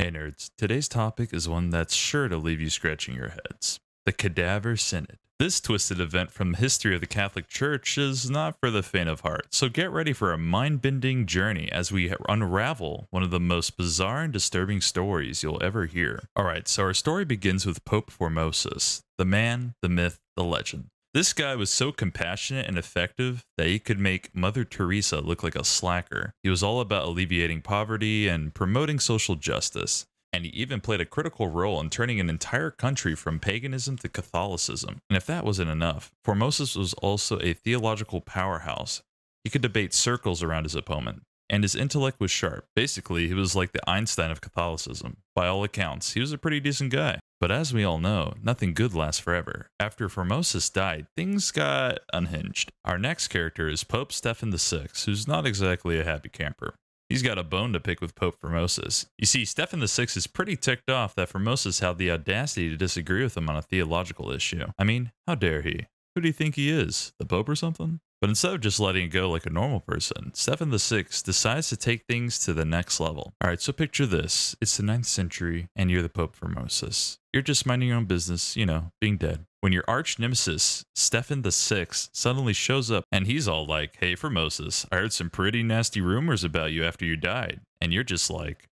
Hey nerds, today's topic is one that's sure to leave you scratching your heads. The Cadaver Synod. This twisted event from the history of the Catholic Church is not for the faint of heart, so get ready for a mind-bending journey as we unravel one of the most bizarre and disturbing stories you'll ever hear. Alright, so our story begins with Pope Formosus, the man, the myth, the legend. This guy was so compassionate and effective that he could make Mother Teresa look like a slacker. He was all about alleviating poverty and promoting social justice. And he even played a critical role in turning an entire country from paganism to Catholicism. And if that wasn't enough, Formosus was also a theological powerhouse. He could debate circles around his opponent, and his intellect was sharp. Basically, he was like the Einstein of Catholicism. By all accounts, he was a pretty decent guy. But as we all know, nothing good lasts forever. After Formosus died, things got unhinged. Our next character is Pope Stephen VI, who's not exactly a happy camper. He's got a bone to pick with Pope Formosus. You see, Stephen VI is pretty ticked off that Formosus had the audacity to disagree with him on a theological issue. I mean, how dare he? Who do you think he is? The Pope or something? But instead of just letting it go like a normal person, Stephen VI decides to take things to the next level. Alright, so picture this. It's the 9th century, and you're the Pope Formosus. You're just minding your own business, being dead. When your arch nemesis, Stephen VI, suddenly shows up, and he's all like, "Hey Formosus, I heard some pretty nasty rumors about you after you died." And you're just like,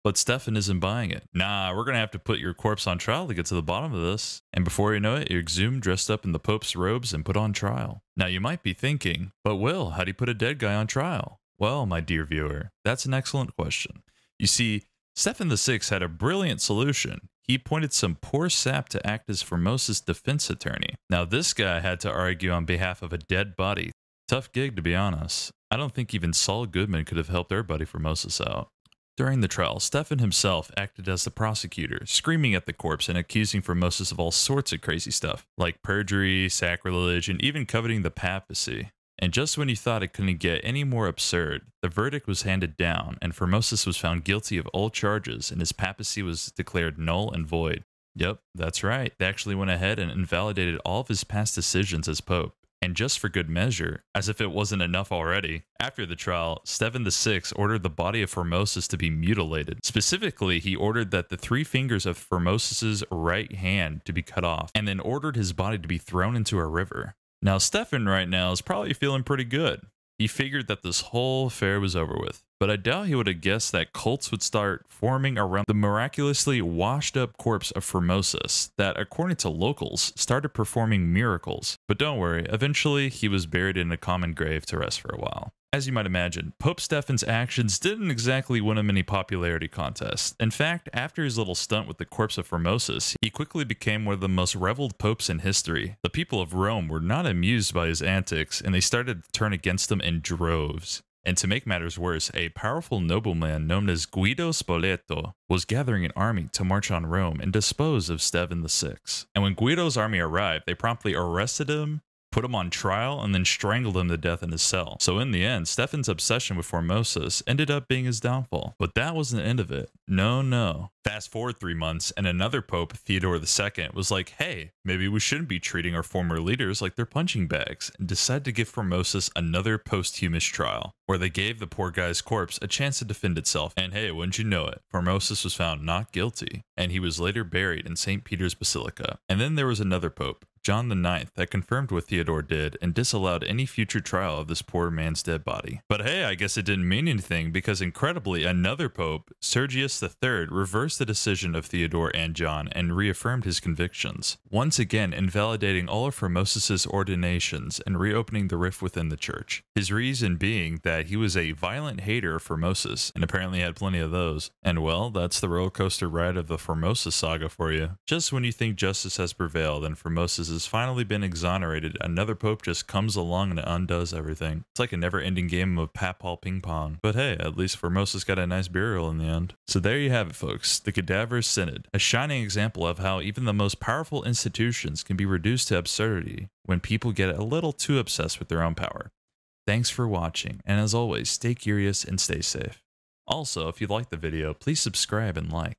but Stefan isn't buying it. Nah, we're gonna have to put your corpse on trial to get to the bottom of this. And before you know it, you're exhumed, dressed up in the Pope's robes, and put on trial. Now you might be thinking, but Will, how do you put a dead guy on trial? Well, my dear viewer, that's an excellent question. You see, Stephen VI had a brilliant solution. He appointed some poor sap to act as Formosus' defense attorney. Now this guy had to argue on behalf of a dead body. Tough gig, to be honest. I don't think even Saul Goodman could have helped our buddy Formosus out. During the trial, Stephen himself acted as the prosecutor, screaming at the corpse and accusing Formosus of all sorts of crazy stuff, like perjury, sacrilege, and even coveting the papacy. And just when you thought it couldn't get any more absurd, the verdict was handed down, and Formosus was found guilty of all charges, and his papacy was declared null and void. Yep, that's right. They actually went ahead and invalidated all of his past decisions as pope. And just for good measure, as if it wasn't enough already, after the trial, Stephen VI ordered the body of Formosus to be mutilated. Specifically, he ordered that the 3 fingers of Formosus's right hand to be cut off, and then ordered his body to be thrown into a river. Now, Stephen right now is probably feeling pretty good. He figured that this whole affair was over with. But I doubt he would have guessed that cults would start forming around the miraculously washed up corpse of Formosus that, according to locals, started performing miracles. But don't worry, eventually he was buried in a common grave to rest for a while. As you might imagine, Pope Stephen's actions didn't exactly win him any popularity contests. In fact, after his little stunt with the corpse of Formosus, he quickly became one of the most reveled popes in history. The people of Rome were not amused by his antics, and they started to turn against him in droves. And to make matters worse, a powerful nobleman known as Guido Spoleto was gathering an army to march on Rome and dispose of Stephen VI. And when Guido's army arrived, they promptly arrested him, put him on trial, and then strangled him to death in his cell. So in the end, Stephen's obsession with Formosus ended up being his downfall. But that wasn't the end of it. No. Fast forward 3 months, and another pope, Theodore II, was like, hey, maybe we shouldn't be treating our former leaders like they're punching bags, and decided to give Formosus another posthumous trial, where they gave the poor guy's corpse a chance to defend itself. And hey, wouldn't you know it, Formosus was found not guilty, and he was later buried in St. Peter's Basilica. And then there was another pope, John IX, that confirmed what Theodore did and disallowed any future trial of this poor man's dead body. But hey, I guess it didn't mean anything, because incredibly, another pope, Sergius III, reversed the decision of Theodore and John and reaffirmed his convictions, once again invalidating all of Formosus's ordinations and reopening the rift within the church. His reason being that he was a violent hater of Formosus, and apparently had plenty of those. And well, that's the roller coaster ride of the Formosus saga for you. Just when you think justice has prevailed and Formosus has finally been exonerated, another pope just comes along and undoes everything. It's like a never-ending game of papal ping pong. But hey, at least Formosus got a nice burial in the end. So there you have it, folks. The Cadaver Synod, a shining example of how even the most powerful institutions can be reduced to absurdity when people get a little too obsessed with their own power. Thanks for watching, and as always, stay curious and stay safe. Also, if you liked the video, please subscribe and like.